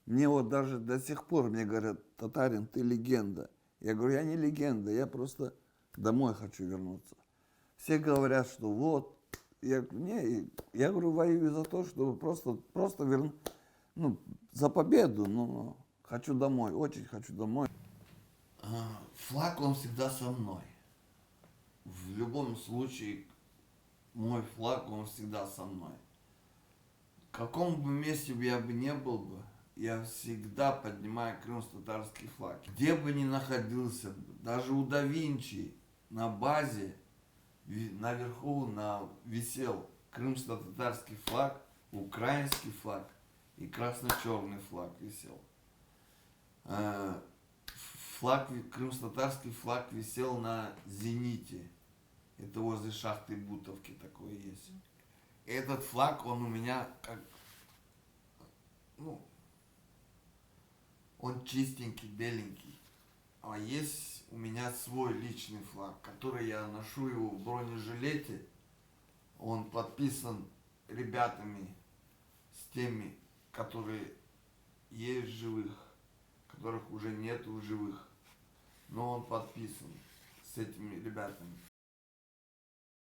Мне вот даже до сих пор мне говорят: "Татарин, ты легенда". Я говорю: "Я не легенда, я просто домой хочу вернуться". Все говорят, что вот, я говорю, воюю за то, чтобы просто ну, за победу, но хочу домой, очень хочу домой. Флаг, он всегда со мной. В любом случае, мой флаг, он всегда со мной. В каком бы месте я бы не был бы, я всегда поднимаю крымско-татарский флаг. Где бы ни находился, даже у да Винчи на базе, наверху висел крымско-татарский флаг, украинский флаг и красно-черный флаг висел. Флаг, крымско-татарский флаг висел на зените. Это возле шахты Бутовки такое есть. Этот флаг, он у меня как, ну, он чистенький, беленький. А есть у меня свой личный флаг, который я ношу его в бронежилете. Он подписан ребятами, с теми, которые есть живых, которых уже нету в живых. Но он подписан с этими ребятами.